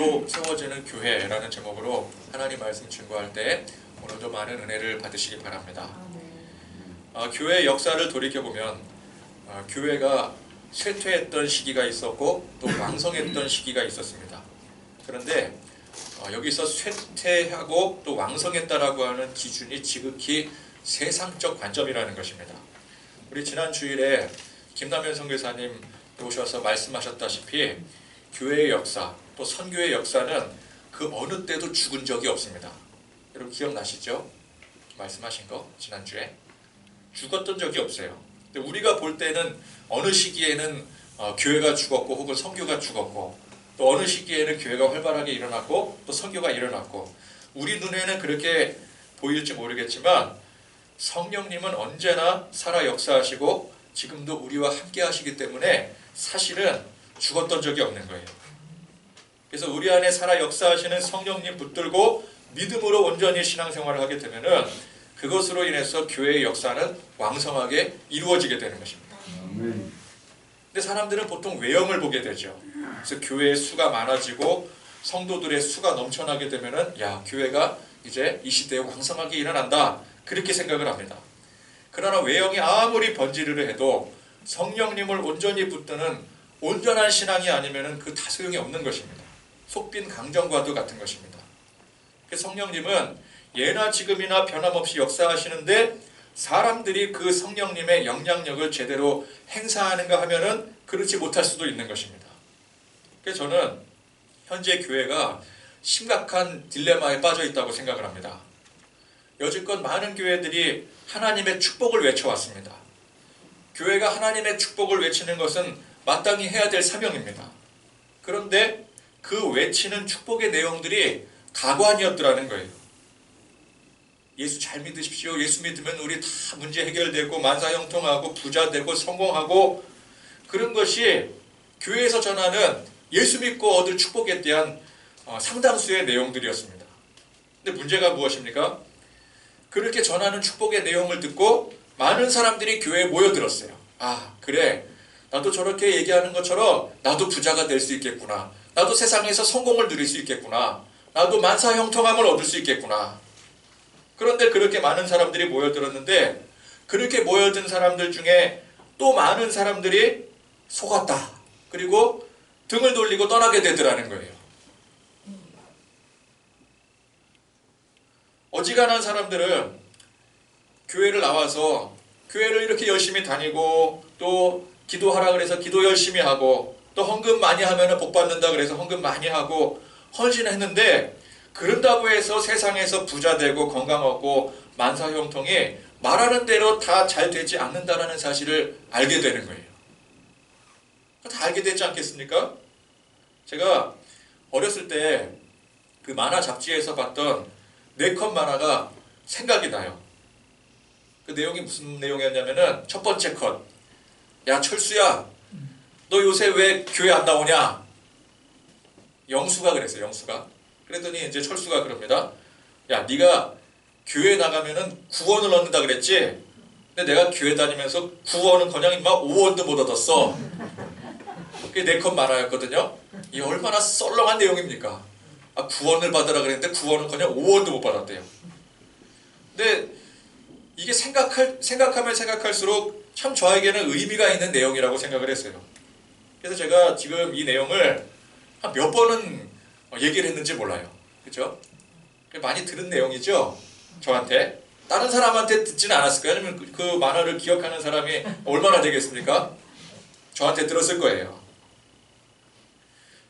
믿음으로 세워지는 교회라는 제목으로 하나님 말씀 증거할 때 오늘도 많은 은혜를 받으시기 바랍니다. 교회의 역사를 돌이켜보면 교회가 쇠퇴했던 시기가 있었고 또 왕성했던 시기가 있었습니다. 그런데 여기서 쇠퇴하고 또 왕성했다라고 하는 기준이 지극히 세상적 관점이라는 것입니다. 우리 지난 주일에 김남현 선교사님 오셔서 말씀하셨다시피 교회의 역사 또 선교의 역사는 그 어느 때도 죽은 적이 없습니다. 여러분 기억나시죠? 말씀하신 거 지난주에 죽었던 적이 없어요. 근데 우리가 볼 때는 어느 시기에는 교회가 죽었고 혹은 선교가 죽었고 또 어느 시기에는 교회가 활발하게 일어났고 또 선교가 일어났고 우리 눈에는 그렇게 보일지 모르겠지만 성령님은 언제나 살아 역사하시고 지금도 우리와 함께 하시기 때문에 사실은 죽었던 적이 없는 거예요. 그래서 우리 안에 살아 역사하시는 성령님 붙들고 믿음으로 온전히 신앙생활을 하게 되면은 그것으로 인해서 교회의 역사는 왕성하게 이루어지게 되는 것입니다. 근데 사람들은 보통 외형을 보게 되죠. 그래서 교회의 수가 많아지고 성도들의 수가 넘쳐나게 되면은 야, 교회가 이제 이 시대에 왕성하게 일어난다 그렇게 생각을 합니다. 그러나 외형이 아무리 번지르르 해도 성령님을 온전히 붙드는 온전한 신앙이 아니면은 그 다 소용이 없는 것입니다. 속빈 강정과도 같은 것입니다. 성령님은 예나 지금이나 변함없이 역사하시는데 사람들이 그 성령님의 영향력을 제대로 행사하는가 하면은 그렇지 못할 수도 있는 것입니다. 그래서 저는 현재 교회가 심각한 딜레마에 빠져 있다고 생각을 합니다. 여지껏 많은 교회들이 하나님의 축복을 외쳐왔습니다. 교회가 하나님의 축복을 외치는 것은 마땅히 해야 될 사명입니다. 그런데 그 외치는 축복의 내용들이 가관이었더라는 거예요. 예수 잘 믿으십시오. 예수 믿으면 우리 다 문제 해결되고 만사형통하고 부자되고 성공하고 그런 것이 교회에서 전하는 예수 믿고 얻을 축복에 대한 상당수의 내용들이었습니다. 근데 문제가 무엇입니까? 그렇게 전하는 축복의 내용을 듣고 많은 사람들이 교회에 모여들었어요. 아, 그래. 나도 저렇게 얘기하는 것처럼 나도 부자가 될 수 있겠구나. 나도 세상에서 성공을 누릴 수 있겠구나. 나도 만사형통함을 얻을 수 있겠구나. 그런데 그렇게 많은 사람들이 모여들었는데 그렇게 모여든 사람들 중에 또 많은 사람들이 속았다. 그리고 등을 돌리고 떠나게 되더라는 거예요. 어지간한 사람들은 교회를 나와서 교회를 이렇게 열심히 다니고 또 기도하라 그래서 기도 열심히 하고 또 헌금 많이 하면 복 받는다 그래서 헌금 많이 하고 헌신했는데 그런다고 해서 세상에서 부자 되고 건강 얻고 만사형통이 말하는 대로 다 잘 되지 않는다는 사실을 알게 되는 거예요. 다 알게 되지 않겠습니까? 제가 어렸을 때 그 만화 잡지에서 봤던 4컷 만화가 생각이 나요. 그 내용이 무슨 내용이었냐면은 첫 번째 컷. 야, 철수야. 너 요새 왜 교회 안 나오냐? 영수가 그랬어요. 영수가. 그랬더니 이제 철수가 그럽니다. 야, 네가 교회 나가면은 구원을 얻는다 그랬지? 근데 내가 교회 다니면서 구원은 그냥 임마 5원도 못 얻었어. 그게 4컷 만화였거든요. 이 얼마나 썰렁한 내용입니까? 아, 구원을 받으라 그랬는데 구원은 그냥 5원도 못 받았대요. 근데 이게 생각하면 생각할수록 참 저에게는 의미가 있는 내용이라고 생각을 했어요. 그래서 제가 지금 이 내용을 한 몇 번은 얘기를 했는지 몰라요. 그렇죠? 많이 들은 내용이죠? 저한테. 다른 사람한테 듣지는 않았을 거예요. 아니면 그 만화를 기억하는 사람이 얼마나 되겠습니까? 저한테 들었을 거예요.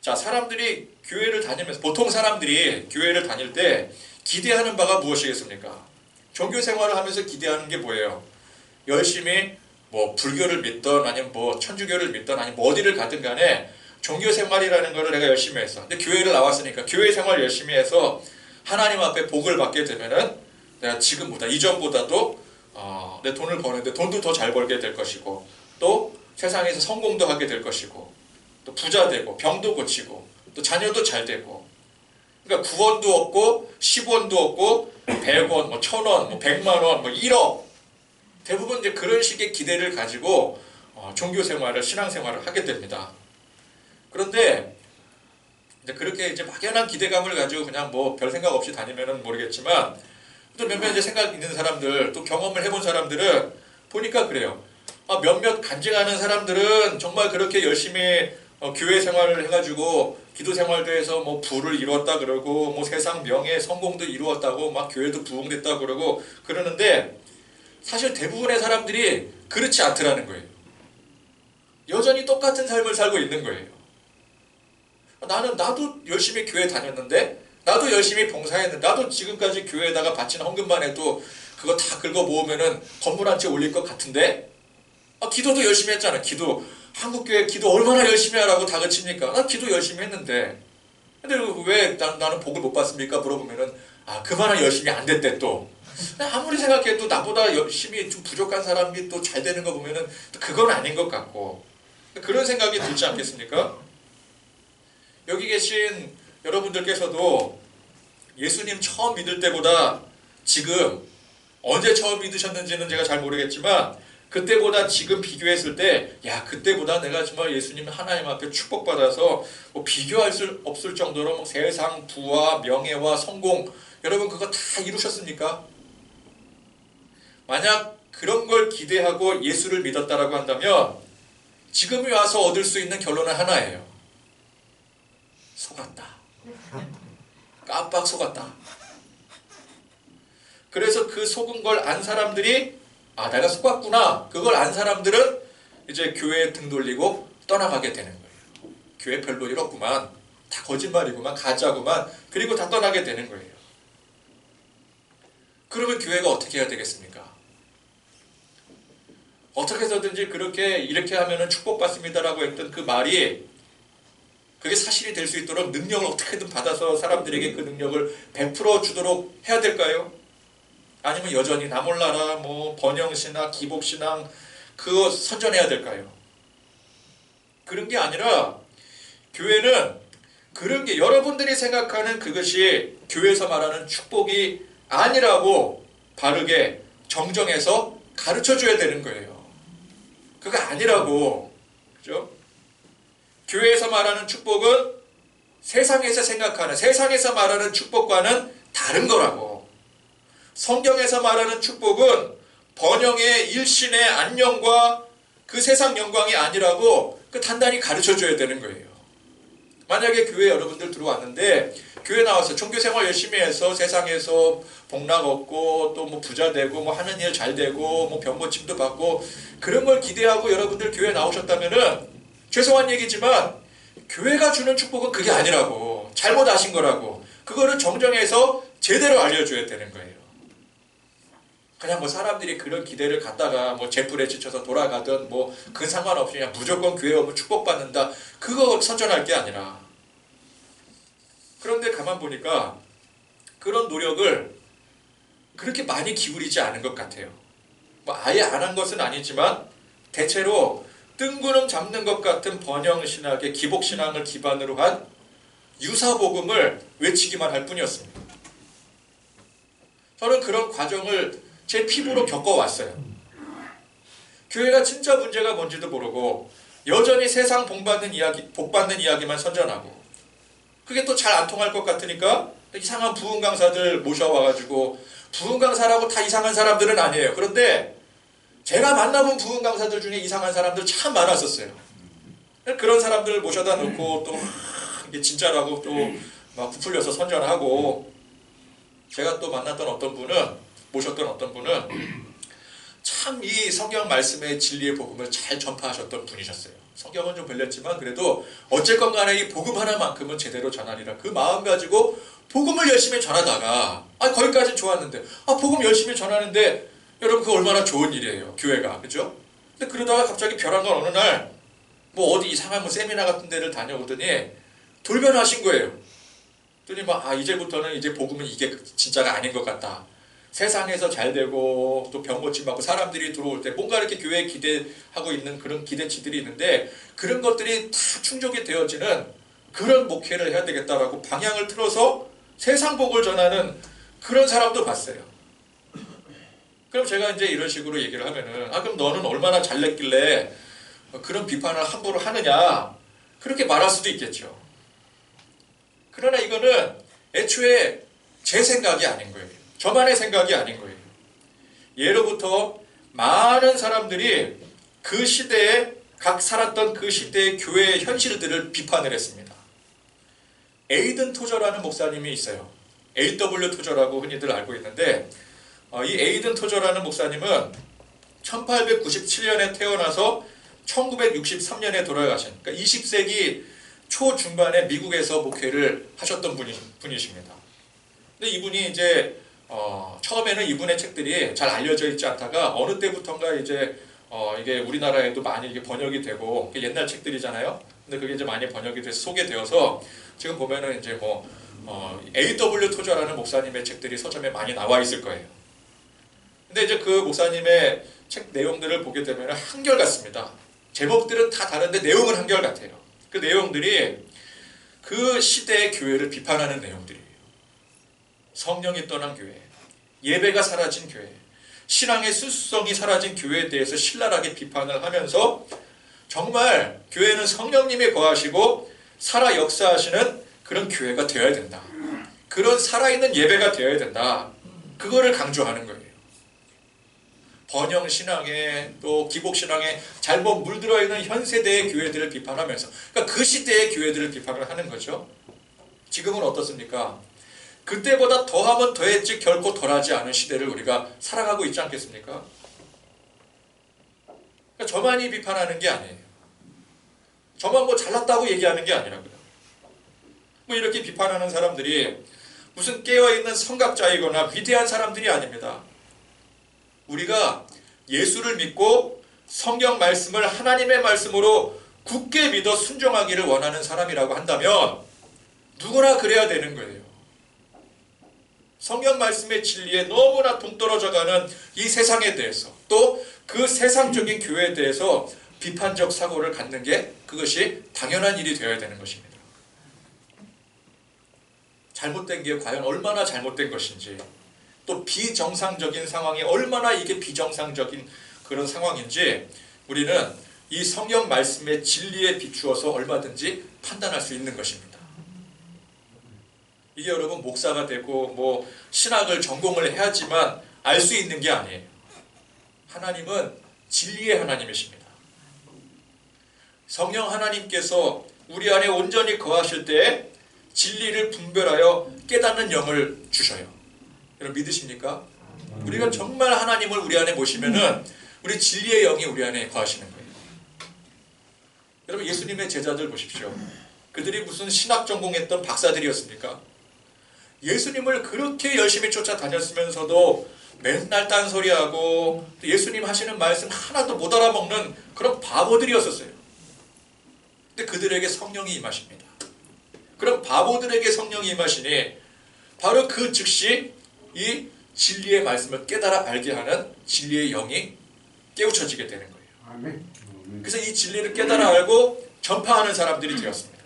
자, 사람들이 교회를 다니면서 보통 사람들이 교회를 다닐 때 기대하는 바가 무엇이겠습니까? 종교 생활을 하면서 기대하는 게 뭐예요? 열심히 뭐 불교를 믿던 아니면 뭐 천주교를 믿던 아니면 뭐 어디를 가든 간에 종교 생활이라는 거를 내가 열심히 했어. 근데 교회를 나왔으니까 교회 생활 열심히 해서 하나님 앞에 복을 받게 되면은 내가 지금보다 이전보다도 내 돈을 버는데 돈도 더 잘 벌게 될 것이고 또 세상에서 성공도 하게 될 것이고 또 부자 되고 병도 고치고 또 자녀도 잘 되고 그러니까 9원도 없고 10원도 없고 100원, 뭐 1000원, 뭐 100만 원, 뭐 1억 대부분 이제 그런 식의 기대를 가지고 종교 생활을 신앙 생활을 하게 됩니다. 그런데 근데 그렇게 이제 막연한 기대감을 가지고 그냥 뭐 별 생각 없이 다니면은 모르겠지만 또 몇몇 이제 생각 있는 사람들 또 경험을 해본 사람들은 보니까 그래요. 몇몇 간증하는 사람들은 정말 그렇게 열심히 교회 생활을 해가지고 기도 생활도 해서 뭐 부를 이루었다 그러고 뭐 세상 명예 성공도 이루었다고 막 교회도 부흥됐다 그러고 그러는데 사실 대부분의 사람들이 그렇지 않더라는 거예요. 여전히 똑같은 삶을 살고 있는 거예요. 나도 열심히 교회 다녔는데 나도 열심히 봉사했는데 나도 지금까지 교회에다가 바친 헌금만 해도 그거 다 긁어 모으면은 건물 한 채 올릴 것 같은데 기도도 열심히 했잖아. 기도 한국교회 기도 얼마나 열심히 하라고 다그칩니까? 나 기도 열심히 했는데 근데 왜 나는 복을 못 받습니까? 물어보면은 그만한 열심히 안 됐대 또. 아무리 생각해도 나보다 열심히 좀 부족한 사람이 또 잘 되는 거 보면은 또 그건 아닌 것 같고 그런 생각이 들지 않겠습니까? 여기 계신 여러분들께서도 예수님 처음 믿을 때보다 지금 언제 처음 믿으셨는지는 제가 잘 모르겠지만 그때보다 지금 비교했을 때 그때보다 내가 정말 예수님 하나님 앞에 축복받아서 뭐 비교할 수 없을 정도로 뭐 세상 부와 명예와 성공 여러분 그거 다 이루셨습니까? 만약 그런 걸 기대하고 예수를 믿었다라고 한다면 지금에 와서 얻을 수 있는 결론은 하나예요. 속았다. 깜빡 속았다. 그래서 그 속은 걸 안 사람들이 내가 속았구나. 그걸 안 사람들은 이제 교회에 등 돌리고 떠나가게 되는 거예요. 교회 별로 일 없구만. 다 거짓말이구만. 가짜구만. 그리고 다 떠나게 되는 거예요. 그러면 교회가 어떻게 해야 되겠습니까? 어떻게 해서든지 그렇게 이렇게 하면은 축복받습니다라고 했던 그 말이 그게 사실이 될 수 있도록 능력을 어떻게든 받아서 사람들에게 그 능력을 베풀어 주도록 해야 될까요? 아니면 여전히 나 몰라라 뭐 번영신학, 기복신앙 그거 선전해야 될까요? 그런 게 아니라 교회는 그런 게 여러분들이 생각하는 그것이 교회에서 말하는 축복이 아니라고 바르게 정정해서 가르쳐줘야 되는 거예요. 그거 아니라고. 그죠? 교회에서 말하는 축복은 세상에서 생각하는 세상에서 말하는 축복과는 다른 거라고. 성경에서 말하는 축복은 번영의 일신의 안녕과 그 세상 영광이 아니라고 단단히 가르쳐줘야 되는 거예요. 만약에 교회 여러분들 들어왔는데 교회 나와서 종교생활 열심히 해서 세상에서 복락 얻고 또 뭐 부자 되고 뭐 하는 일 잘 되고 뭐 병고침도 받고 그런 걸 기대하고 여러분들 교회 나오셨다면은 죄송한 얘기지만 교회가 주는 축복은 그게 아니라고. 잘못 아신 거라고. 그거를 정정해서 제대로 알려줘야 되는 거예요. 그냥 뭐 사람들이 그런 기대를 갖다가 뭐 제풀에 지쳐서 돌아가든 뭐 그 상관없이 그냥 무조건 교회 오면 축복받는다. 그거 선전할 게 아니라. 그런데 가만 보니까 그런 노력을 그렇게 많이 기울이지 않은 것 같아요. 뭐 아예 안 한 것은 아니지만 대체로 뜬구름 잡는 것 같은 번영신학의 기복신앙을 기반으로 한 유사복음을 외치기만 할 뿐이었습니다. 저는 그런 과정을 제 피부로 겪어왔어요. 교회가 진짜 문제가 뭔지도 모르고 여전히 세상 복받는 이야기만 선전하고 그게 또 잘 안 통할 것 같으니까 이상한 부흥 강사들 모셔와가지고 부흥 강사라고 다 이상한 사람들은 아니에요. 그런데 제가 만나본 부흥 강사들 중에 이상한 사람들 참 많았었어요. 그런 사람들을 모셔다 놓고 또 이게 진짜라고 또 막 부풀려서 선전하고 제가 또 만났던 모셨던 어떤 분은 참 이 성경 말씀의 진리의 복음을 잘 전파하셨던 분이셨어요. 성경은 좀 별렸지만 그래도 어쨌건 간에 이 복음 하나만큼은 제대로 전하리라 그 마음 가지고 복음을 열심히 전하다가 거기까지는 좋았는데 복음 열심히 전하는데 여러분 그거 얼마나 좋은 일이에요. 교회가. 그죠? 근데 그러다가 갑자기 벼랑간 어느 날 뭐 어디 이상한 뭐 세미나 같은 데를 다녀오더니 돌변하신 거예요. 그랬더니 이제부터는 이제 복음은 이게 진짜가 아닌 것 같다. 세상에서 잘 되고 또 병 고침 받고 사람들이 들어올 때 뭔가 이렇게 교회에 기대하고 있는 그런 기대치들이 있는데 그런 것들이 다 충족이 되어지는 그런 목회를 해야 되겠다라고 방향을 틀어서 세상 복을 전하는 그런 사람도 봤어요. 그럼 제가 이제 이런 식으로 얘기를 하면은 그럼 너는 얼마나 잘냈길래 그런 비판을 함부로 하느냐 그렇게 말할 수도 있겠죠. 그러나 이거는 애초에 제 생각이 아닌 거예요. 저만의 생각이 아닌 거예요. 예로부터 많은 사람들이 그 시대에 각 살았던 그 시대의 교회의 현실들을 비판을 했습니다. 에이든 토저라는 목사님이 있어요. A.W. 토저라고 흔히들 알고 있는데 이 에이든 토저라는 목사님은 1897년에 태어나서 1963년에 돌아가신, 그러니까 20세기 초중반에 미국에서 목회를 하셨던 분이십니다. 근데 이분이 이제 처음에는 이분의 책들이 잘 알려져 있지 않다가 어느 때부턴가 이제 이게 우리나라에도 많이 이게 번역이 되고, 옛날 책들이잖아요. 근데 그게 이제 많이 번역이 돼서 소개되어서 지금 보면은 이제 A.W. 토저라는 목사님의 책들이 서점에 많이 나와 있을 거예요. 근데 이제 그 목사님의 책 내용들을 보게 되면 한결같습니다. 제목들은 다 다른데 내용은 한결같아요. 그 내용들이 그 시대의 교회를 비판하는 내용들이에요. 성령이 떠난 교회, 예배가 사라진 교회, 신앙의 순수성이 사라진 교회에 대해서 신랄하게 비판을 하면서 정말 교회는 성령님이 거하시고 살아 역사하시는 그런 교회가 되어야 된다. 그런 살아있는 예배가 되어야 된다. 그거를 강조하는 거예요. 번영신앙에 또 기복신앙에 잘못 물들어 있는 현 세대의 교회들을 비판하면서, 그러니까 그 시대의 교회들을 비판을 하는 거죠. 지금은 어떻습니까? 그때보다 더하면 더했지 결코 덜하지 않은 시대를 우리가 살아가고 있지 않겠습니까? 그러니까 저만이 비판하는 게 아니에요. 저만 잘났다고 얘기하는 게 아니라고요. 이렇게 비판하는 사람들이 무슨 깨어있는 성각자이거나 위대한 사람들이 아닙니다. 우리가 예수를 믿고 성경 말씀을 하나님의 말씀으로 굳게 믿어 순종하기를 원하는 사람이라고 한다면 누구나 그래야 되는 거예요. 성경 말씀의 진리에 너무나 동떨어져가는 이 세상에 대해서, 또 그 세상적인 교회에 대해서 비판적 사고를 갖는 게 그것이 당연한 일이 되어야 되는 것입니다. 잘못된 게 과연 얼마나 잘못된 것인지, 또 비정상적인 상황이 얼마나 이게 비정상적인 그런 상황인지 우리는 이 성경 말씀의 진리에 비추어서 얼마든지 판단할 수 있는 것입니다. 이게 여러분 목사가 되고 신학을 전공을 해야지만 알 수 있는 게 아니에요. 하나님은 진리의 하나님이십니다. 성령 하나님께서 우리 안에 온전히 거하실 때 진리를 분별하여 깨닫는 영을 주셔요. 여러분 믿으십니까? 우리가 정말 하나님을 우리 안에 모시면은 우리 진리의 영이 우리 안에 거하시는 거예요. 여러분 예수님의 제자들 보십시오. 그들이 무슨 신학 전공했던 박사들이었습니까? 예수님을 그렇게 열심히 쫓아다녔으면서도 맨날 딴소리하고 예수님 하시는 말씀 하나도 못 알아먹는 그런 바보들이었었어요. 근데 그들에게 성령이 임하십니다. 그럼 바보들에게 성령이 임하시니 바로 그 즉시 이 진리의 말씀을 깨달아 알게 하는 진리의 영이 깨우쳐지게 되는 거예요. 아멘. 그래서 이 진리를 깨달아 알고 전파하는 사람들이 되었습니다.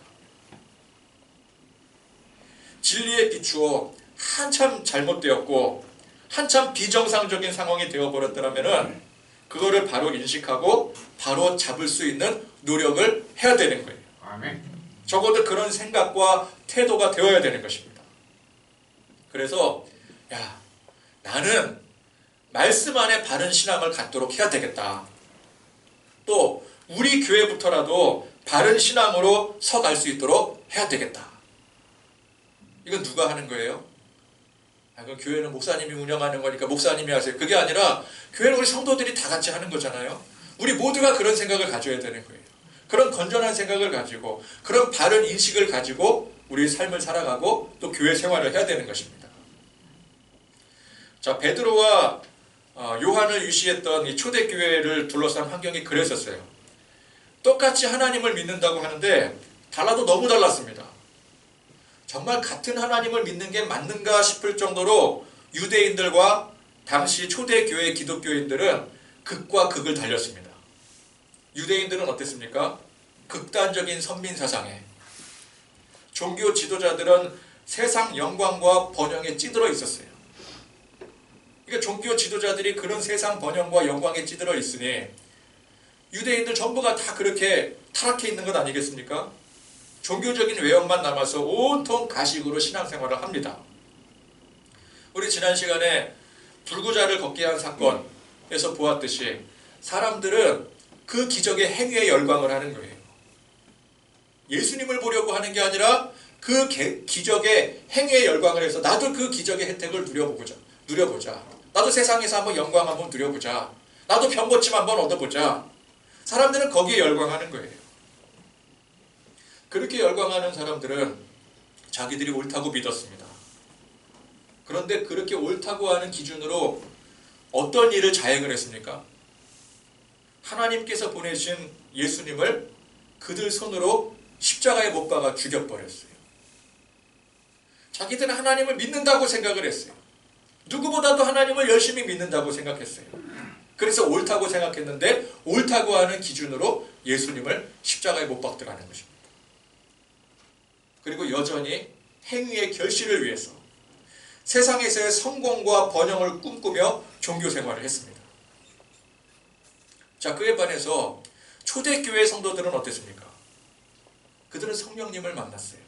진리에 비추어 한참 잘못되었고 한참 비정상적인 상황이 되어버렸더라면 그거를 바로 인식하고 바로 잡을 수 있는 노력을 해야 되는 거예요. 아멘. 적어도 그런 생각과 태도가 되어야 되는 것입니다. 그래서 나는 말씀 안에 바른 신앙을 갖도록 해야 되겠다. 또 우리 교회부터라도 바른 신앙으로 서갈 수 있도록 해야 되겠다. 이건 누가 하는 거예요? 그럼 교회는 목사님이 운영하는 거니까 목사님이 하세요. 그게 아니라 교회는 우리 성도들이 다 같이 하는 거잖아요. 우리 모두가 그런 생각을 가져야 되는 거예요. 그런 건전한 생각을 가지고 그런 바른 인식을 가지고 우리의 삶을 살아가고 또 교회 생활을 해야 되는 것입니다. 자, 베드로와 요한을 유시했던 이 초대교회를 둘러싼 환경이 그랬었어요. 똑같이 하나님을 믿는다고 하는데 달라도 너무 달랐습니다. 정말 같은 하나님을 믿는 게 맞는가 싶을 정도로 유대인들과 당시 초대교회 기독교인들은 극과 극을 달렸습니다. 유대인들은 어땠습니까? 극단적인 선민사상에, 종교 지도자들은 세상 영광과 번영에 찌들어 있었어요. 그러니까 종교 지도자들이 그런 세상 번영과 영광에 찌들어 있으니 유대인들 전부가 다 그렇게 타락해 있는 것 아니겠습니까? 종교적인 외형만 남아서 온통 가식으로 신앙생활을 합니다. 우리 지난 시간에 불구자를 걷게 한 사건에서 보았듯이 사람들은 그 기적의 행위에 열광을 하는 거예요. 예수님을 보려고 하는 게 아니라 그 기적의 행위에 열광을 해서 나도 그 기적의 혜택을 누려보자. 나도 세상에서 한번 영광 한번 누려보자. 나도 병고침 한번 얻어보자. 사람들은 거기에 열광하는 거예요. 그렇게 열광하는 사람들은 자기들이 옳다고 믿었습니다. 그런데 그렇게 옳다고 하는 기준으로 어떤 일을 자행을 했습니까? 하나님께서 보내신 예수님을 그들 손으로 십자가에 못 박아 죽여버렸어요. 자기들은 하나님을 믿는다고 생각을 했어요. 누구보다도 하나님을 열심히 믿는다고 생각했어요. 그래서 옳다고 생각했는데 옳다고 하는 기준으로 예수님을 십자가에 못 박더라는 것입니다. 그리고 여전히 행위의 결실을 위해서 세상에서의 성공과 번영을 꿈꾸며 종교생활을 했습니다. 자, 그에 반해서 초대교회 성도들은 어땠습니까? 그들은 성령님을 만났어요.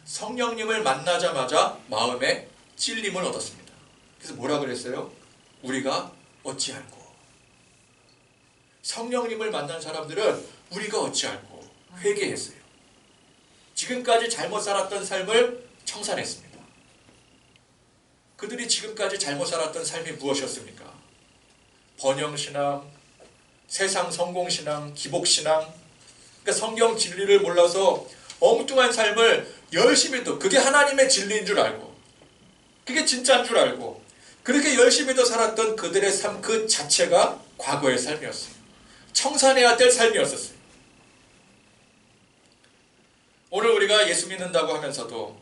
성령님을 만나자마자 마음에 찔림을 얻었습니다. 그래서 뭐라 그랬어요? 우리가 어찌할꼬. 성령님을 만난 사람들은 우리가 어찌할꼬 회개했어요. 지금까지 잘못 살았던 삶을 청산했습니다. 그들이 지금까지 잘못 살았던 삶이 무엇이었습니까? 번영신앙, 세상 성공신앙, 기복신앙, 그러니까 성경 진리를 몰라서 엉뚱한 삶을 열심히도, 그게 하나님의 진리인 줄 알고, 그게 진짜인 줄 알고, 그렇게 열심히도 살았던 그들의 삶 그 자체가 과거의 삶이었어요. 청산해야 될 삶이었었어요. 오늘 우리가 예수 믿는다고 하면서도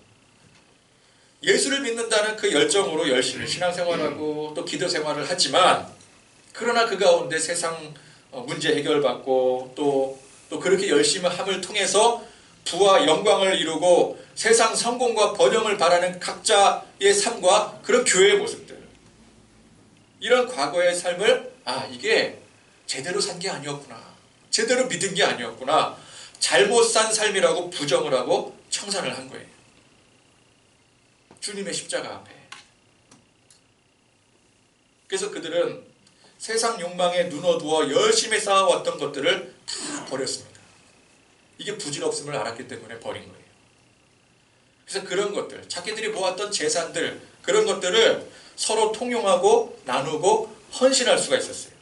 예수를 믿는다는 그 열정으로 열심히 신앙생활하고 또 기도생활을 하지만, 그러나 그 가운데 세상 문제 해결받고 또 그렇게 열심히 함을 통해서 부와 영광을 이루고 세상 성공과 번영을 바라는 각자의 삶과 그런 교회의 모습들, 이런 과거의 삶을 이게 제대로 산 게 아니었구나, 제대로 믿은 게 아니었구나, 잘못 산 삶이라고 부정을 하고 청산을 한 거예요. 주님의 십자가 앞에. 그래서 그들은 세상 욕망에 눈어두어 열심히 쌓아왔던 것들을 다 버렸습니다. 이게 부질없음을 알았기 때문에 버린 거예요. 그래서 그런 것들, 자기들이 모았던 재산들, 그런 것들을 서로 통용하고 나누고 헌신할 수가 있었어요.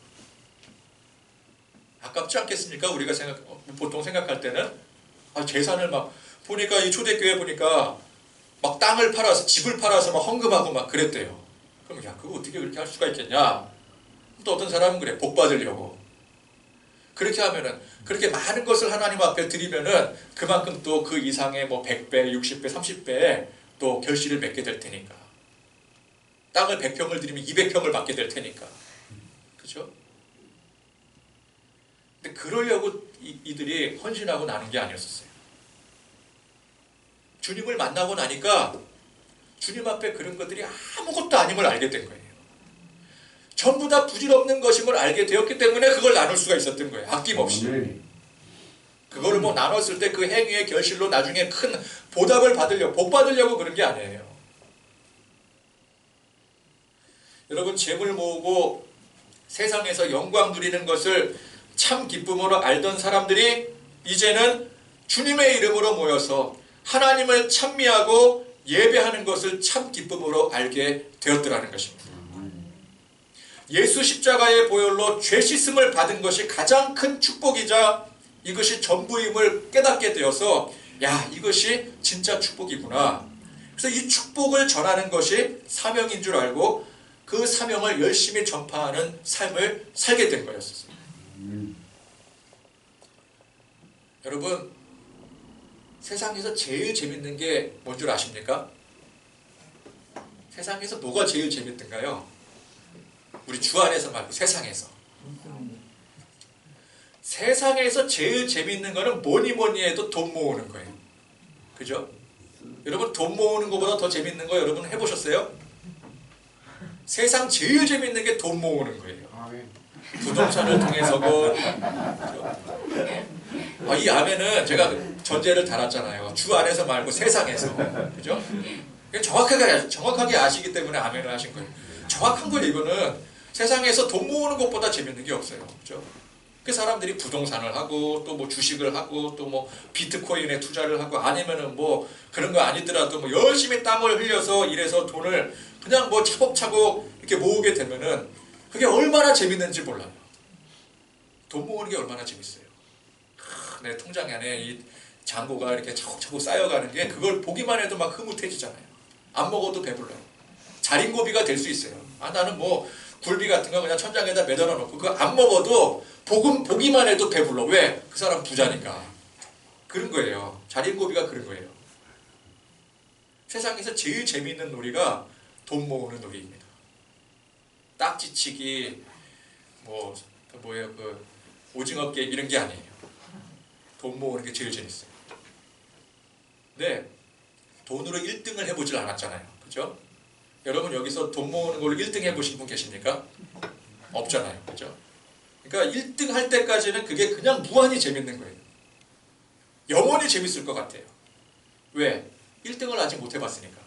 아깝지 않겠습니까? 우리가 보통 생각할 때는 재산을 막 보니까, 이 초대교회 보니까 막 땅을 팔아서, 집을 팔아서 막 헌금하고 막 그랬대요. 그럼 그거 어떻게 그렇게 할 수가 있겠냐? 또 어떤 사람은 그래, 복 받으려고. 그렇게 하면은, 그렇게 많은 것을 하나님 앞에 드리면은 그만큼 또 그 이상의 100배, 60배, 30배 또 결실을 맺게 될 테니까. 땅을 100평을 드리면 200평을 받게 될 테니까. 그죠? 근데 그러려고 이들이 헌신하고 나눈 게 아니었어요. 주님을 만나고 나니까 주님 앞에 그런 것들이 아무것도 아님을 알게 된 거예요. 전부 다 부질없는 것임을 알게 되었기 때문에 그걸 나눌 수가 있었던 거예요. 아낌없이. 그거를 나눴을 때 그 행위의 결실로 나중에 큰 보답을 받으려고, 복 받으려고 그런 게 아니에요. 여러분, 재물 모으고 세상에서 영광 누리는 것을 참 기쁨으로 알던 사람들이 이제는 주님의 이름으로 모여서 하나님을 찬미하고 예배하는 것을 참 기쁨으로 알게 되었더라는 것입니다. 예수 십자가의 보혈로 죄 씻음을 받은 것이 가장 큰 축복이자 이것이 전부임을 깨닫게 되어서, 이것이 진짜 축복이구나. 그래서 이 축복을 전하는 것이 사명인 줄 알고 그 사명을 열심히 전파하는 삶을 살게 된 거였어요. 여러분, 세상에서 제일 재밌는 게 뭔 줄 아십니까? 세상에서 뭐가 제일 재밌던가요? 우리 주 안에서 말고 세상에서. 세상에서 제일 재밌는 거는 뭐니 해도 돈 모으는 거예요. 그죠? 여러분, 돈 모으는 것보다 더 재밌는 거 여러분 해보셨어요? 세상 제일 재밌는 게 돈 모으는 거예요. 부동산을 통해서건, 이 아멘은 제가 전제를 달았잖아요. 주 안에서 말고 세상에서. 그죠? 정확하게 아시기 때문에 아멘을 하신 거예요. 정확한 거예요. 이거는 세상에서 돈 모으는 것보다 재밌는 게 없어요. 그죠? 그 사람들이 부동산을 하고 또 뭐 주식을 하고 또 뭐 비트코인에 투자를 하고 아니면은 뭐 그런 거 아니더라도 뭐 열심히 땀을 흘려서 일해서 돈을 그냥 뭐 차곡차곡 이렇게 모으게 되면은 그게 얼마나 재밌는지 몰라요. 돈 모으는 게 얼마나 재밌어요. 내 통장 안에 이 잔고가 이렇게 차곡차곡 쌓여가는 게 그걸 보기만 해도 막 흐뭇해지잖아요. 안 먹어도 배불러요. 자린고비가 될 수 있어요. 나는 뭐 굴비 같은 거 그냥 천장에다 매달아 놓고 그거 안 먹어도 보기만 해도 배불러. 왜? 그 사람 부자니까. 그런 거예요. 자린고비가 그런 거예요. 세상에서 제일 재미있는 놀이가 돈 모으는 놀이입니다. 딱지치기, 그 오징어 게임 이런 게 아니에요. 돈 모으는 게 제일 재밌어요. 근데 돈으로 1등을 해보질 않았잖아요. 그죠? 여러분 여기서 돈 모으는 걸로 1등 해보신 분 계십니까? 없잖아요. 그죠? 그러니까 1등 할 때까지는 그게 그냥 무한히 재밌는 거예요. 영원히 재밌을 것 같아요. 왜? 1등을 아직 못 해봤으니까.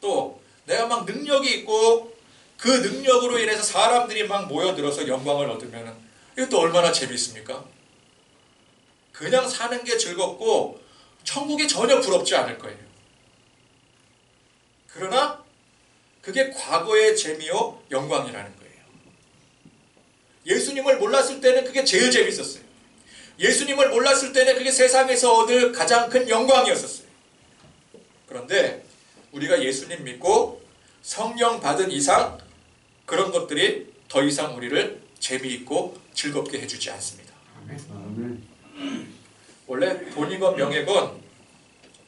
또 내가 막 능력이 있고 그 능력으로 인해서 사람들이 막 모여들어서 영광을 얻으면 이것도 얼마나 재밌습니까? 그냥 사는 게 즐겁고 천국이 전혀 부럽지 않을 거예요. 그러나 그게 과거의 재미요 영광이라는 거예요. 예수님을 몰랐을 때는 그게 제일 재밌었어요. 예수님을 몰랐을 때는 그게 세상에서 얻을 가장 큰 영광이었었어요. 그런데 우리가 예수님 믿고 성령 받은 이상 그런 것들이 더 이상 우리를 재미있고 즐겁게 해주지 않습니다. 원래 돈이건 명예건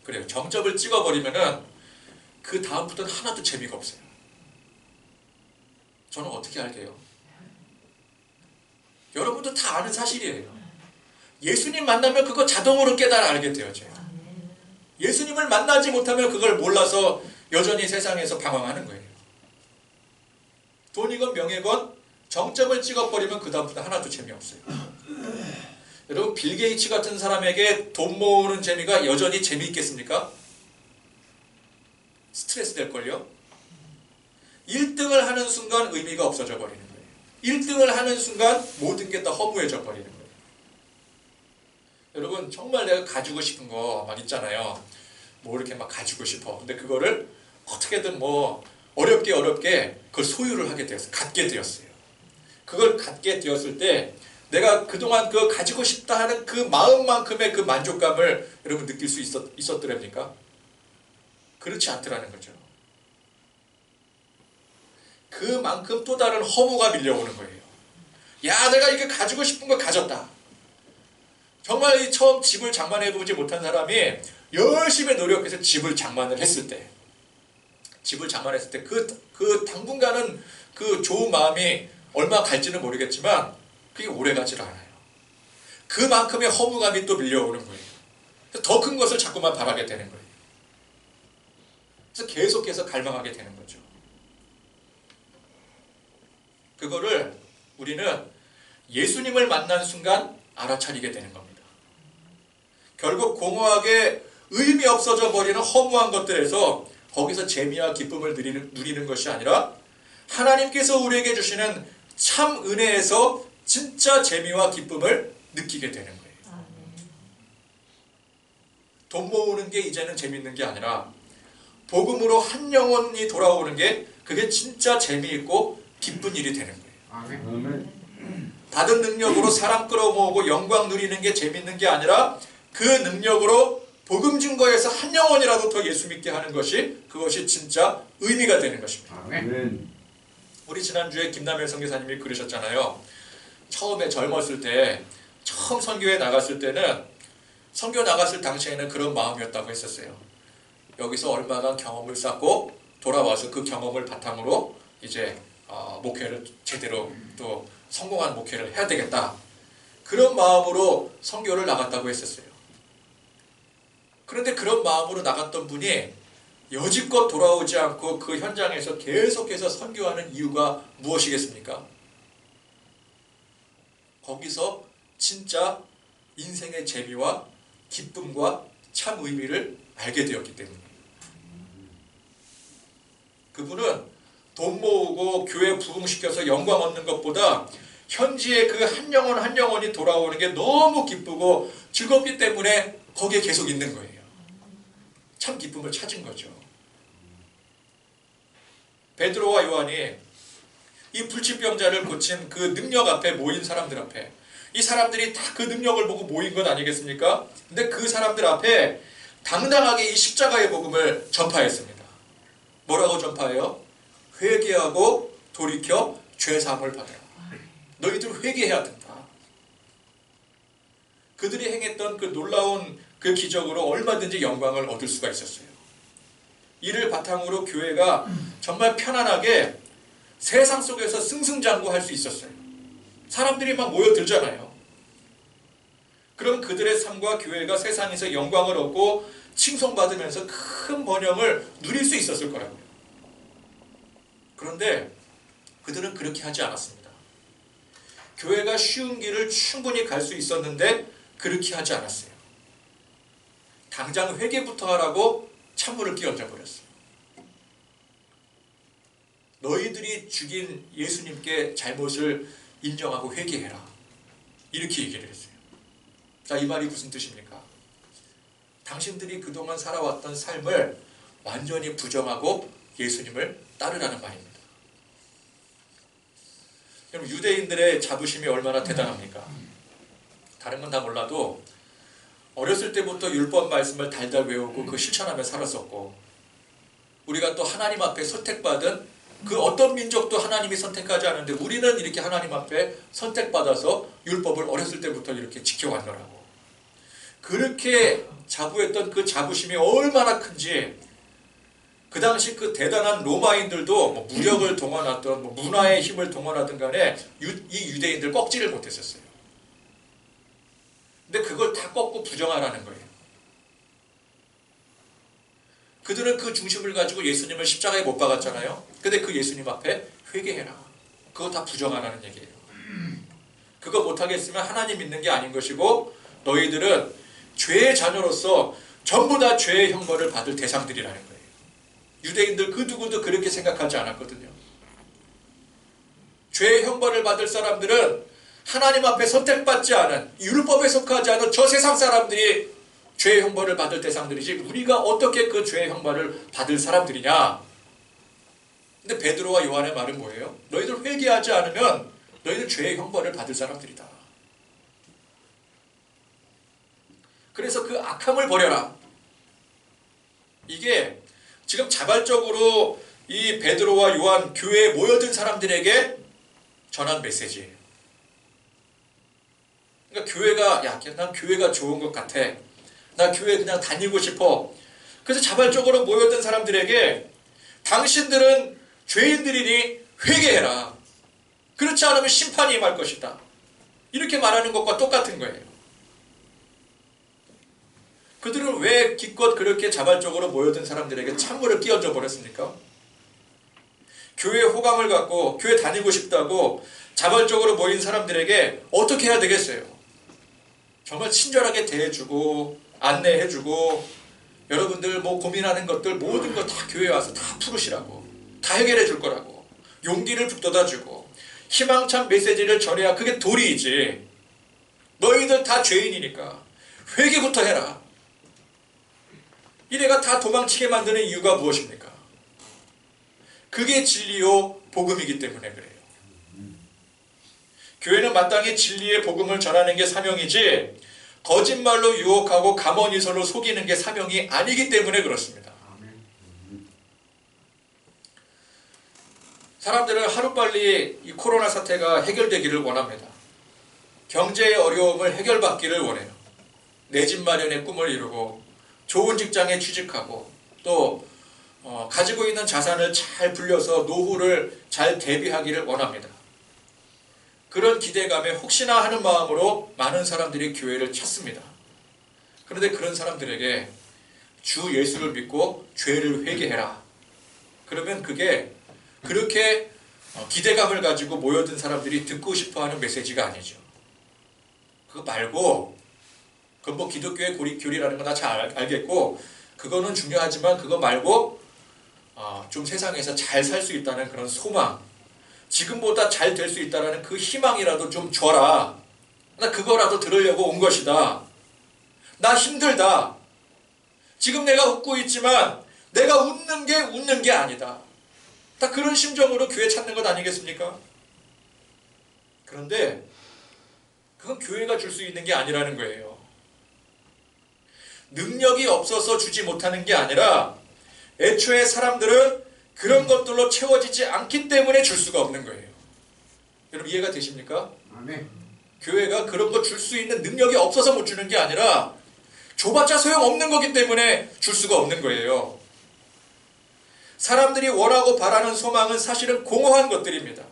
그래요. 정점을 찍어버리면은 그 다음부터는 하나도 재미가 없어요. 저는 어떻게 알게요? 여러분도 다 아는 사실이에요. 예수님 만나면 그거 자동으로 깨달아 알게 되어져요. 예수님을 만나지 못하면 그걸 몰라서 여전히 세상에서 방황하는 거예요. 돈이건 명예건 정점을 찍어버리면 그 다음부터 하나도 재미없어요. 여러분 빌 게이츠 같은 사람에게 돈 모으는 재미가 여전히 재미있겠습니까? 스트레스 될걸요? 1등을 하는 순간 의미가 없어져 버리는 거예요. 1등을 하는 순간 모든 게 다 허무해져 버리는 거예요. 여러분 정말 내가 가지고 싶은 거 막 있잖아요. 뭐 이렇게 막 가지고 싶어. 근데 그거를 어떻게든 뭐 어렵게 그걸 소유를 하게 되었어요. 갖게 되었어요. 그걸 갖게 되었을 때 내가 그동안 그 가지고 싶다 하는 그 마음만큼의 그 만족감을 여러분 느낄 수 있었더랍니까? 그렇지 않더라는 거죠. 그만큼 또 다른 허무가 밀려오는 거예요. 야, 내가 이렇게 가지고 싶은 거 가졌다. 정말 처음 집을 장만해보지 못한 사람이 열심히 노력해서 집을 장만을 했을 때, 그 당분간은 그 좋은 마음이 얼마 갈지는 모르겠지만 그게 오래 가지를 않아요. 그만큼의 허무감이 또 밀려오는 거예요. 더 큰 것을 자꾸만 바라게 되는 거예요. 그래서 계속해서 갈망하게 되는 거죠. 그거를 우리는 예수님을 만난 순간 알아차리게 되는 겁니다. 결국 공허하게 의미 없어져 버리는 허무한 것들에서 거기서 재미와 기쁨을 누리는 것이 아니라 하나님께서 우리에게 주시는 참 은혜에서 진짜 재미와 기쁨을 느끼게 되는 거예요. 돈 모으는 게 이제는 재밌는 게 아니라 복음으로 한 영혼이 돌아오는 게 그게 진짜 재미있고 기쁜 일이 되는 거예요. 받은 능력으로 사람 끌어모으고 영광 누리는 게 재밌는 게 아니라 그 능력으로 복음 증거에서 한 영혼이라도 더 예수 믿게 하는 것이 그것이 진짜 의미가 되는 것입니다. 우리 지난주에 김남일 선교사님이 그러셨잖아요. 처음에 젊었을 때 처음 선교에 나갔을 때는 선교 나갔을 당시에는 그런 마음이었다고 했었어요. 여기서 얼마간 경험을 쌓고 돌아와서 그 경험을 바탕으로 이제 목회를 제대로 또 성공한 목회를 해야 되겠다. 그런 마음으로 선교를 나갔다고 했었어요. 그런데 그런 마음으로 나갔던 분이 여지껏 돌아오지 않고 그 현장에서 계속해서 선교하는 이유가 무엇이겠습니까? 거기서 진짜 인생의 재미와 기쁨과 참 의미를 알게 되었기 때문이에요. 그분은 돈 모으고 교회 부흥시켜서 영광 얻는 것보다 현지의 그 한 영혼 한 영혼이 돌아오는 게 너무 기쁘고 즐겁기 때문에 거기에 계속 있는 거예요. 참 기쁨을 찾은 거죠. 베드로와 요한이 이 불치병자를 고친 그 능력 앞에 모인 사람들 앞에, 이 사람들이 다 그 능력을 보고 모인 것 아니겠습니까? 근데 그 사람들 앞에 당당하게 이 십자가의 복음을 전파했습니다. 뭐라고 전파해요? 회개하고 돌이켜 죄사함을 받아라. 너희들 회개해야 된다. 그들이 행했던 그 놀라운 그 기적으로 얼마든지 영광을 얻을 수가 있었어요. 이를 바탕으로 교회가 정말 편안하게 세상 속에서 승승장구할 수 있었어요. 사람들이 막 모여들잖아요. 그럼 그들의 삶과 교회가 세상에서 영광을 얻고 칭송받으면서 큰 번영을 누릴 수 있었을 거라고요. 그런데 그들은 그렇게 하지 않았습니다. 교회가 쉬운 길을 충분히 갈 수 있었는데 그렇게 하지 않았어요. 당장 회개부터 하라고 찬물을 끼얹어 버렸어요. 너희들이 죽인 예수님께 잘못을 인정하고 회개해라. 이렇게 얘기를 했어요. 자, 이 말이 무슨 뜻입니까? 당신들이 그동안 살아왔던 삶을 완전히 부정하고 예수님을 따르라는 말입니다. 그럼 유대인들의 자부심이 얼마나 대단합니까? 다른 건 다 몰라도 어렸을 때부터 율법 말씀을 달달 외우고 그 실천하며 살았었고, 우리가 또 하나님 앞에 선택받은 그 어떤 민족도 하나님이 선택하지 않은데 우리는 이렇게 하나님 앞에 선택받아서 율법을 어렸을 때부터 이렇게 지켜왔더라고. 그렇게 자부했던 그 자부심이 얼마나 큰지, 그 당시 그 대단한 로마인들도 뭐 무력을 동원하든 뭐 문화의 힘을 동원하든 간에 이 유대인들 꺾지를 못했었어요. 근데 그걸 다 꺾고 부정하라는 거예요. 그들은 그 중심을 가지고 예수님을 십자가에 못 박았잖아요. 근데 그 예수님 앞에 회개해라. 그거 다 부정하라는 얘기예요. 그거 못하겠으면 하나님 믿는 게 아닌 것이고 너희들은 죄의 자녀로서 전부 다 죄의 형벌을 받을 대상들이라는 거예요. 유대인들 그 누구도 그렇게 생각하지 않았거든요. 죄의 형벌을 받을 사람들은 하나님 앞에 선택받지 않은, 율법에 속하지 않은 저 세상 사람들이 죄의 형벌을 받을 대상들이지 우리가 어떻게 그 죄의 형벌을 받을 사람들이냐. 근데 베드로와 요한의 말은 뭐예요? 너희들 회개하지 않으면 너희들 죄의 형벌을 받을 사람들이다. 그래서 그 악함을 버려라. 이게 지금 자발적으로 이 베드로와 요한 교회에 모여든 사람들에게 전한 메시지예요. 그러니까 교회가, 야, 난 교회가 좋은 것 같아. 나 교회 그냥 다니고 싶어. 그래서 자발적으로 모였던 사람들에게 당신들은 죄인들이니 회개해라. 그렇지 않으면 심판이 임할 것이다. 이렇게 말하는 것과 똑같은 거예요. 그들은 왜 기껏 그렇게 자발적으로 모여든 사람들에게 찬물을 끼얹어 버렸습니까? 교회 호감을 갖고 교회 다니고 싶다고 자발적으로 모인 사람들에게 어떻게 해야 되겠어요? 정말 친절하게 대해주고 안내해주고 여러분들 뭐 고민하는 것들 모든 거 다 교회에 와서 다 풀으시라고, 다 해결해 줄 거라고 용기를 북돋아주고 희망찬 메시지를 전해야 그게 도리이지. 너희들 다 죄인이니까 회개부터 해라. 이래가 다 도망치게 만드는 이유가 무엇입니까? 그게 진리요 복음이기 때문에 그래요. 교회는 마땅히 진리의 복음을 전하는 게 사명이지 거짓말로 유혹하고 가모니설로 속이는 게 사명이 아니기 때문에 그렇습니다. 사람들은 하루빨리 이 코로나 사태가 해결되기를 원합니다. 경제의 어려움을 해결받기를 원해요. 내 집 마련의 꿈을 이루고 좋은 직장에 취직하고 또 가지고 있는 자산을 잘 불려서 노후를 잘 대비하기를 원합니다. 그런 기대감에 혹시나 하는 마음으로 많은 사람들이 교회를 찾습니다. 그런데 그런 사람들에게 주 예수를 믿고 죄를 회개해라. 그러면 그게 그렇게 기대감을 가지고 모여든 사람들이 듣고 싶어하는 메시지가 아니죠. 그거 말고 그건 뭐 기독교의 교리라는 건 다 잘 알겠고, 그거는 중요하지만 그거 말고 좀 세상에서 잘 살 수 있다는 그런 소망, 지금보다 잘 될 수 있다는 그 희망이라도 좀 줘라. 나 그거라도 들으려고 온 것이다. 나 힘들다. 지금 내가 웃고 있지만 내가 웃는 게 아니다. 다 그런 심정으로 교회 찾는 것 아니겠습니까? 그런데 그건 교회가 줄 수 있는 게 아니라는 거예요. 능력이 없어서 주지 못하는 게 아니라 애초에 사람들은 그런 것들로 채워지지 않기 때문에 줄 수가 없는 거예요. 여러분 이해가 되십니까? 아멘. 교회가 그런 거 줄 수 있는 능력이 없어서 못 주는 게 아니라 줘봤자 소용없는 거기 때문에 줄 수가 없는 거예요. 사람들이 원하고 바라는 소망은 사실은 공허한 것들입니다.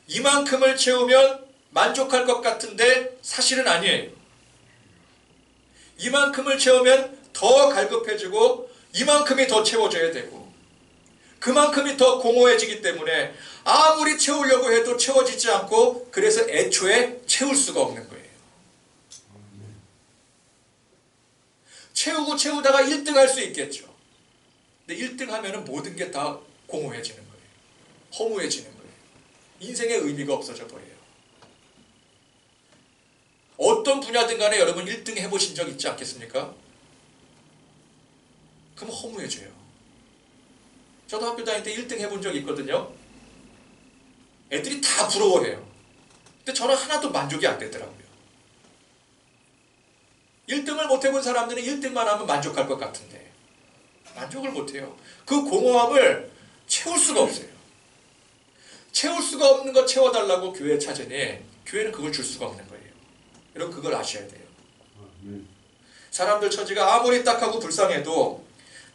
이만큼을 채우면 만족할 것 같은데 사실은 아니에요. 이만큼을 채우면 더 갈급해지고 이만큼이 더 채워져야 되고 그만큼이 더 공허해지기 때문에 아무리 채우려고 해도 채워지지 않고 그래서 애초에 채울 수가 없는 거예요. 채우다가 1등 할 수 있겠죠. 근데 1등 하면은 모든 게 다 공허해지는 거예요. 허무해지는 거예요. 인생의 의미가 없어져 버려요. 어떤 분야든 간에 여러분 1등 해보신 적 있지 않겠습니까? 그럼 허무해져요. 저도 학교 다닐 때 1등 해본 적이 있거든요. 애들이 다 부러워해요. 근데 저는 하나도 만족이 안 되더라고요. 1등을 못 해본 사람들은 1등만 하면 만족할 것 같은데 만족을 못 해요. 그 공허함을 채울 수가 없어요. 채울 수가 없는 거 채워달라고 교회에 찾으니 교회는 그걸 줄 수가 없는 거예요. 여러분 그걸 아셔야 돼요. 사람들 처지가 아무리 딱하고 불쌍해도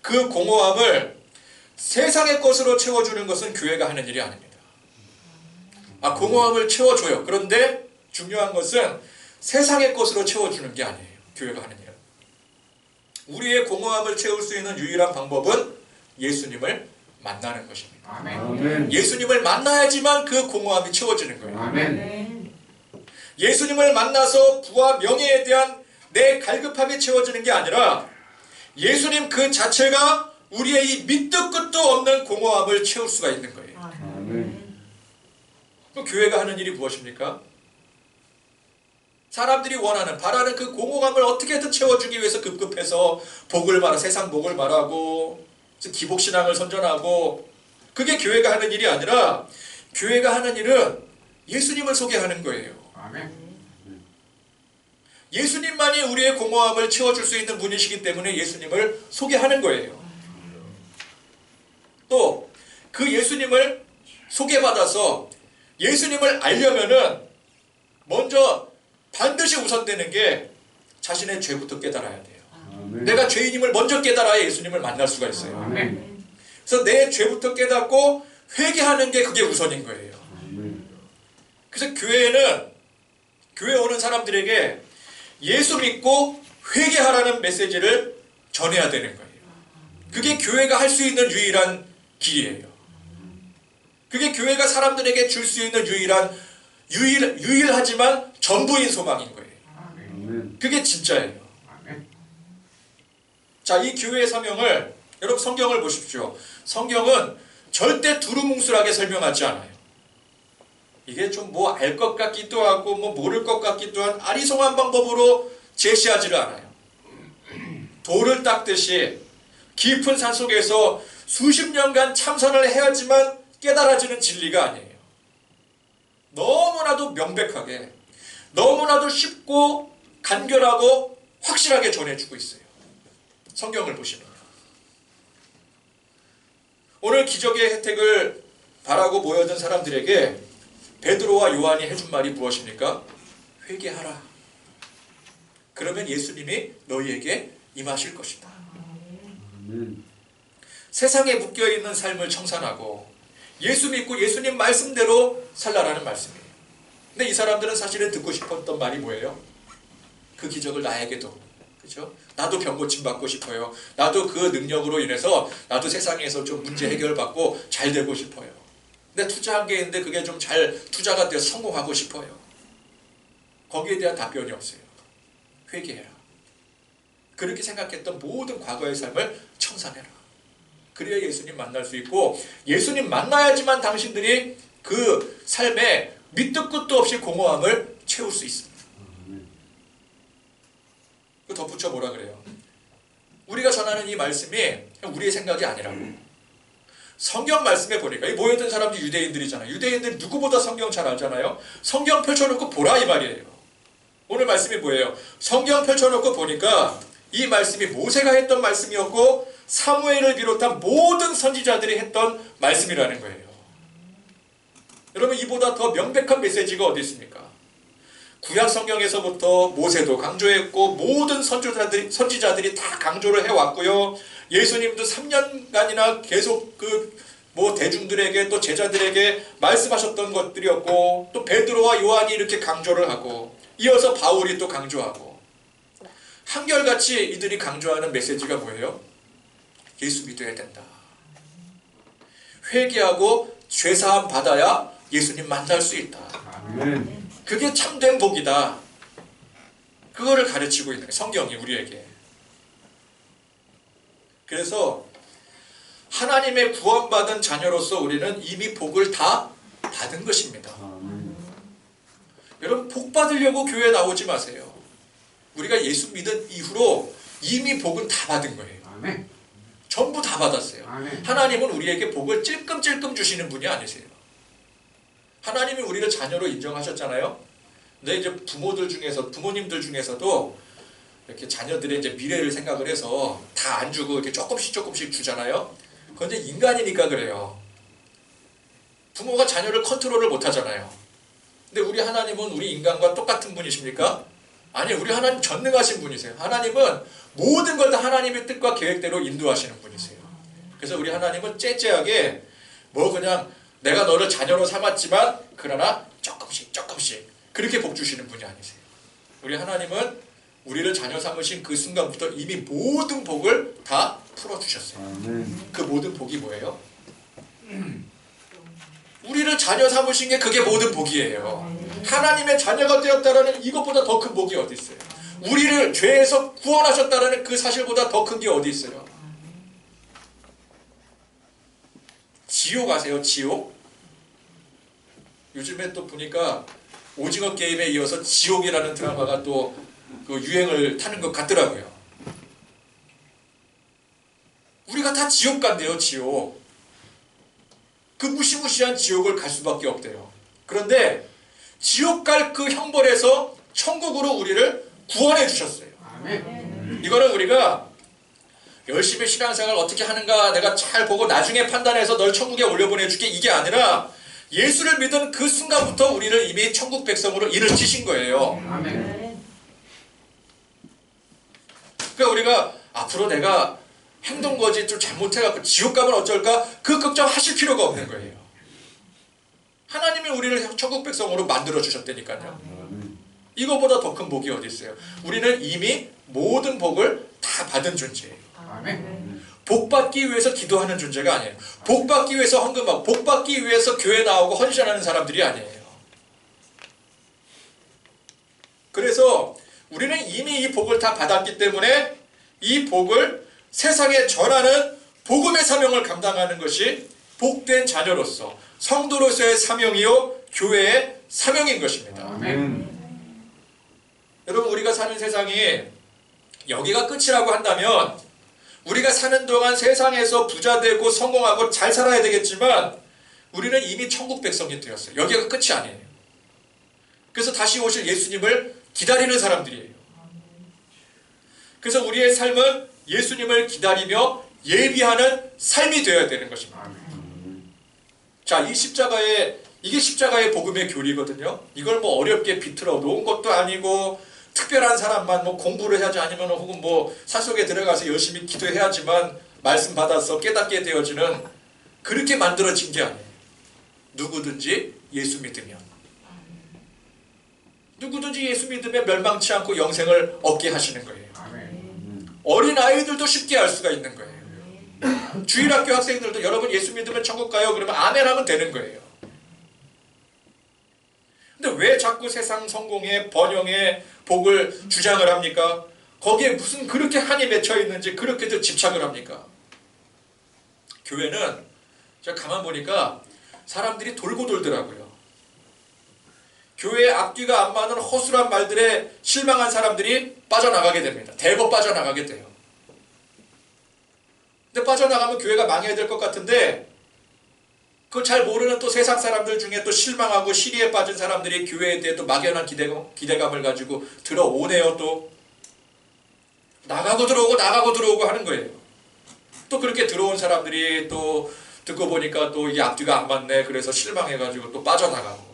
그 공허함을 세상의 것으로 채워주는 것은 교회가 하는 일이 아닙니다. 공허함을 채워줘요. 그런데 중요한 것은 세상의 것으로 채워주는 게 아니에요. 교회가 하는 일은. 우리의 공허함을 채울 수 있는 유일한 방법은 예수님을 만나는 것입니다. 아멘. 예수님을 만나야지만 그 공허함이 채워지는 거예요. 아멘. 예수님을 만나서 부와 명예에 대한 내 갈급함이 채워지는 게 아니라 예수님 그 자체가 우리의 이 밑도 끝도 없는 공허함을 채울 수가 있는 거예요. 아멘. 그럼 교회가 하는 일이 무엇입니까? 사람들이 원하는 바라는 그 공허감을 어떻게든 채워주기 위해서 급급해서 복을 말하 세상 복을 말하고 기복신앙을 선전하고 그게 교회가 하는 일이 아니라 교회가 하는 일은 예수님을 소개하는 거예요. 아멘. 예수님만이 우리의 공허함을 채워줄 수 있는 분이시기 때문에 예수님을 소개하는 거예요. 또 그 예수님을 소개받아서 예수님을 알려면은 먼저 반드시 우선되는 게 자신의 죄부터 깨달아야 돼요. 아멘. 내가 죄인임을 먼저 깨달아야 예수님을 만날 수가 있어요. 아멘. 그래서 내 죄부터 깨닫고 회개하는 게 그게 우선인 거예요. 아멘. 그래서 교회 오는 사람들에게 예수 믿고 회개하라는 메시지를 전해야 되는 거예요. 그게 교회가 할 수 있는 유일한 길이에요. 그게 교회가 사람들에게 줄 수 있는 유일하지만 전부인 소망인 거예요. 아멘. 그게 진짜예요. 아멘. 자, 이 교회의 사명을 여러분 성경을 보십시오. 성경은 절대 두루뭉술하게 설명하지 않아요. 이게 좀 뭐 알 것 같기도 하고 뭐 모를 것 같기도 한 아리송한 방법으로 제시하지를 않아요. 돌을 닦듯이 깊은 산속에서 수십 년간 참선을 해야지만 깨달아지는 진리가 아니에요. 너무나도 명백하게 너무나도 쉽고 간결하고 확실하게 전해주고 있어요. 성경을 보시면 오늘 기적의 혜택을 바라고 모여든 사람들에게 베드로와 요한이 해준 말이 무엇입니까? 회개하라. 그러면 예수님이 너희에게 임하실 것이다. 세상에 묶여있는 삶을 청산하고 예수 믿고 예수님 말씀대로 살라라는 말씀이에요. 근데 이 사람들은 사실은 듣고 싶었던 말이 뭐예요? 그 기적을 나에게도, 그렇죠? 나도 병 고침 받고 싶어요. 나도 그 능력으로 인해서 나도 세상에서 좀 문제 해결받고 잘 되고 싶어요. 근데 투자한 게 있는데 그게 좀 잘 투자가 돼서 성공하고 싶어요. 거기에 대한 답변이 없어요. 회개해라. 그렇게 생각했던 모든 과거의 삶을 청산해라. 그래야 예수님 만날 수 있고, 예수님 만나야지만 당신들이 그 삶에 밑도 끝도 없이 공허함을 채울 수 있습니다. 그 덧붙여 뭐라 그래요? 우리가 전하는 이 말씀이 우리의 생각이 아니라고. 성경 말씀에 보니까 이 모여든 사람들이 유대인들이잖아요. 유대인들이 누구보다 성경 잘 알잖아요. 성경 펼쳐놓고 보라 이 말이에요. 오늘 말씀이 뭐예요? 성경 펼쳐놓고 보니까 이 말씀이 모세가 했던 말씀이었고 사무엘을 비롯한 모든 선지자들이 했던 말씀이라는 거예요. 여러분, 이보다 더 명백한 메시지가 어디 있습니까? 구약 성경에서부터 모세도 강조했고 모든 선지자들이 다 강조를 해왔고요. 예수님도 3년간이나 계속 대중들에게 또 제자들에게 말씀하셨던 것들이었고, 또 베드로와 요한이 이렇게 강조를 하고, 이어서 바울이 또 강조하고, 한결같이 이들이 강조하는 메시지가 뭐예요? 예수 믿어야 된다. 회개하고 죄사함 받아야 예수님 만날 수 있다. 아멘. 그게 참된 복이다. 그거를 가르치고 있는 거예요, 성경이 우리에게. 그래서 하나님의 구원받은 자녀로서 우리는 이미 복을 다 받은 것입니다. 아멘. 여러분, 복 받으려고 교회 나오지 마세요. 우리가 예수 믿은 이후로 이미 복은 다 받은 거예요. 아멘. 전부 다 받았어요. 아멘. 하나님은 우리에게 복을 찔끔찔끔 주시는 분이 아니세요. 하나님이 우리를 자녀로 인정하셨잖아요. 근데 이제 부모님들 중에서도 이렇게 자녀들의 이제 미래를 생각을 해서 다 안 주고 이렇게 조금씩 주잖아요. 그건 이제 인간이니까 그래요. 부모가 자녀를 컨트롤을 못 하잖아요. 근데 우리 하나님은 우리 인간과 똑같은 분이십니까? 아니요, 우리 하나님 전능하신 분이세요. 하나님은 모든 걸 다 하나님의 뜻과 계획대로 인도하시는 분이세요. 그래서 우리 하나님은 째째하게 그냥 내가 너를 자녀로 삼았지만 그러나 조금씩 그렇게 복 주시는 분이 아니세요. 우리 하나님은 우리를 자녀 삼으신 그 순간부터 이미 모든 복을 다 풀어주셨어요. 아멘. 그 모든 복이 뭐예요? 우리를 자녀 삼으신 게 그게 모든 복이에요. 하나님의 자녀가 되었다라는 이것보다 더 큰 복이 어디 있어요? 우리를 죄에서 구원하셨다라는 그 사실보다 더 큰 게 어디 있어요? 지옥 아세요? 지옥? 요즘에 또 보니까 오징어 게임에 이어서 지옥이라는 드라마가 또 그 유행을 타는 것 같더라고요. 우리가 다 지옥 간대요, 지옥. 그 무시무시한 지옥을 갈 수밖에 없대요. 그런데 지옥 갈 그 형벌에서 천국으로 우리를 구원해 주셨어요. 아멘. 이거는 우리가 열심히 신앙생활 어떻게 하는가 내가 잘 보고 나중에 판단해서 널 천국에 올려보내줄게 이게 아니라 예수를 믿은 그 순간부터 우리를 이미 천국 백성으로 인을 치신 거예요. 아멘. 그러니까 우리가 앞으로 내가 행동거지 좀 잘못해갖고 지옥 가면 어쩔까 그 걱정하실 필요가 없는 거예요. 하나님이 우리를 천국 백성으로 만들어 주셨다니까요. 이거보다 더 큰 복이 어디 있어요? 우리는 이미 모든 복을 다 받은 존재예요. 아멘. 복 받기 위해서 기도하는 존재가 아니에요. 복 받기 위해서 헌금하고 복 받기 위해서 교회 나오고 헌신하는 사람들이 아니에요. 그래서 우리는 이미 이 복을 다 받았기 때문에 이 복을 세상에 전하는 복음의 사명을 감당하는 것이 복된 자녀로서 성도로서의 사명이요 교회의 사명인 것입니다. 아멘. 여러분, 우리가 사는 세상이 여기가 끝이라고 한다면 우리가 사는 동안 세상에서 부자 되고 성공하고 잘 살아야 되겠지만 우리는 이미 천국 백성이 되었어요. 여기가 끝이 아니에요. 그래서 다시 오실 예수님을 기다리는 사람들이에요. 그래서 우리의 삶은 예수님을 기다리며 예비하는 삶이 되어야 되는 것입니다. 자, 이게 십자가의 복음의 교리거든요. 이걸 어렵게 비틀어 놓은 것도 아니고 특별한 사람만 공부를 해야지 아니면 혹은 산속에 들어가서 열심히 기도해야지만 말씀 받아서 깨닫게 되어지는 그렇게 만들어진 게 아니에요. 누구든지 예수 믿으면 멸망치 않고 영생을 얻게 하시는 거예요. 어린아이들도 쉽게 알 수가 있는 거예요. 주일학교 학생들도 여러분 예수 믿으면 천국 가요? 그러면 아멘 하면 되는 거예요. 근데 근데 왜 자꾸 세상 성공의 번영의 복을 주장을 합니까? 거기에 무슨 그렇게 한이 맺혀 있는지 그렇게도 집착을 합니까? 교회는 제가 가만 보니까 사람들이 돌고 돌더라고요. 교회의 앞뒤가 안 맞는 허술한 말들에 실망한 사람들이 빠져나가게 됩니다. 대거 빠져나가게 돼요. 근데 빠져나가면 교회가 망해야 될 것 같은데 그걸 잘 모르는 또 세상 사람들 중에 또 실망하고 시리에 빠진 사람들이 교회에 대해 또 막연한 기대감을 가지고 들어오네요. 또 나가고 들어오고 하는 거예요. 또 그렇게 들어온 사람들이 또 듣고 보니까 또 이게 앞뒤가 안 맞네. 그래서 실망해가지고 또 빠져나가고.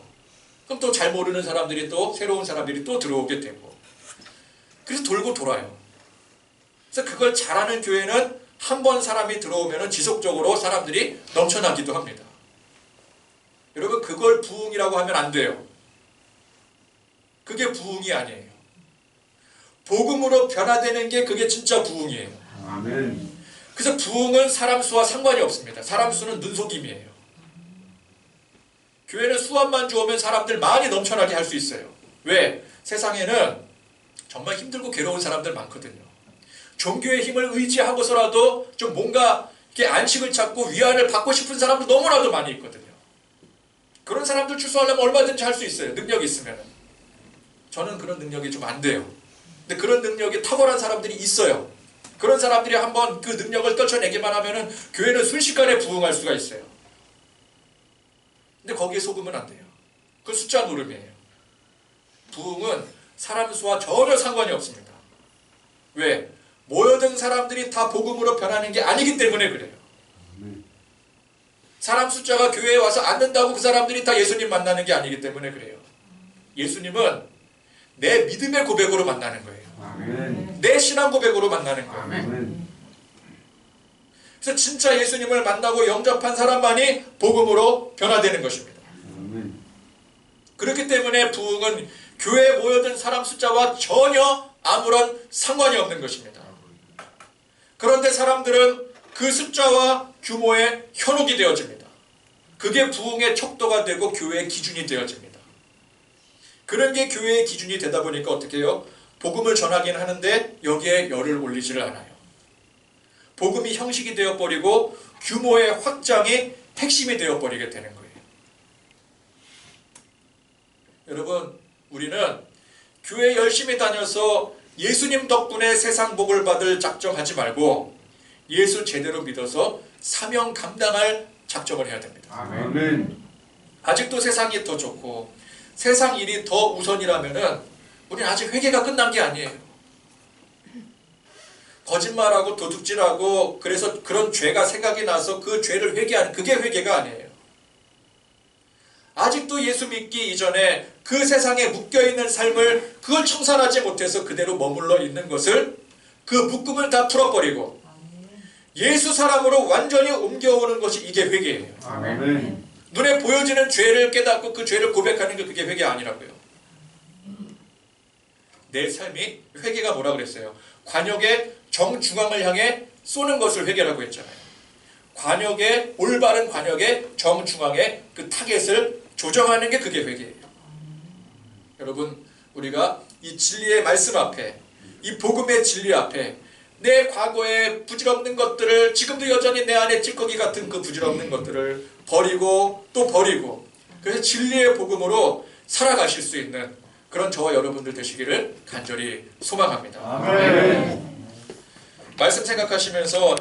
그럼 또 잘 모르는 사람들이 또 새로운 사람들이 또 들어오게 되고. 그래서 돌고 돌아요. 그래서 그걸 잘하는 교회는 한 번 사람이 들어오면 지속적으로 사람들이 넘쳐나기도 합니다. 여러분 그걸 부흥이라고 하면 안 돼요. 그게 부흥이 아니에요. 복음으로 변화되는 게 그게 진짜 부흥이에요. 아멘. 그래서 부흥은 사람 수와 상관이 없습니다. 사람 수는 눈속임이에요. 교회는 수합만 좋으면 사람들 많이 넘쳐나게 할 수 있어요. 왜? 세상에는 정말 힘들고 괴로운 사람들 많거든요. 종교의 힘을 의지하고서라도 좀 뭔가 이렇게 안식을 찾고 위안을 받고 싶은 사람도 너무나도 많이 있거든요. 그런 사람들 출소하려면 얼마든지 할 수 있어요. 능력이 있으면. 저는 그런 능력이 좀 안 돼요. 근데 그런 능력이 탁월한 사람들이 있어요. 그런 사람들이 한번 그 능력을 떨쳐내기만 하면은 교회는 순식간에 부흥할 수가 있어요. 근데 거기에 속으면 안 돼요. 그건 숫자 노름이에요. 부흥은 사람 수와 전혀 상관이 없습니다. 왜? 모여든 사람들이 다 복음으로 변하는 게 아니기 때문에 그래요. 사람 숫자가 교회에 와서 앉는다고 그 사람들이 다 예수님 만나는 게 아니기 때문에 그래요. 예수님은 내 믿음의 고백으로 만나는 거예요. 아멘. 내 신앙 고백으로 만나는 거예요. 아멘. 그래서 진짜 예수님을 만나고 영접한 사람만이 복음으로 변화되는 것입니다. 아멘. 그렇기 때문에 부흥은 교회에 모여든 사람 숫자와 전혀 아무런 상관이 없는 것입니다. 그런데 사람들은 그 숫자와 규모에 현혹이 되어집니다. 그게 부흥의 척도가 되고 교회의 기준이 되어집니다. 그런 게 교회의 기준이 되다 보니까 어떻게 해요? 복음을 전하긴 하는데 여기에 열을 올리지를 않아요. 복음이 형식이 되어버리고 규모의 확장이 핵심이 되어버리게 되는 거예요. 여러분, 우리는 교회 열심히 다녀서 예수님 덕분에 세상 복을 받을 작정하지 말고 예수 제대로 믿어서 사명 감당할 작정을 해야 됩니다. 아멘. 아직도 세상이 더 좋고 세상 일이 더 우선이라면은 우리는 아직 회개가 끝난 게 아니에요. 거짓말하고 도둑질하고 그래서 그런 죄가 생각이 나서 그 죄를 회개하는 그게 회개가 아니에요. 아직도 예수 믿기 이전에 그 세상에 묶여있는 삶을 그걸 청산하지 못해서 그대로 머물러 있는 것을 그 묶음을 다 풀어버리고 예수 사람으로 완전히 옮겨오는 것이 이게 회개예요. 아멘. 눈에 보여지는 죄를 깨닫고 그 죄를 고백하는 게 그게 회개 아니라고요. 내 삶이 회개가 뭐라 그랬어요? 관역의 정중앙을 향해 쏘는 것을 회개라고 했잖아요. 관역의 올바른 관역의 정중앙에 그 타겟을 조정하는 게 그게 회개예요. 여러분, 우리가 이 진리의 말씀 앞에 이 복음의 진리 앞에 내 과거의 부질없는 것들을 지금도 여전히 내 안에 찌꺼기 같은 그 부질없는 것들을 버리고 또 버리고 그래서 진리의 복음으로 살아가실 수 있는 그런 저와 여러분들 되시기를 간절히 소망합니다. 아멘. 말씀 생각하시면서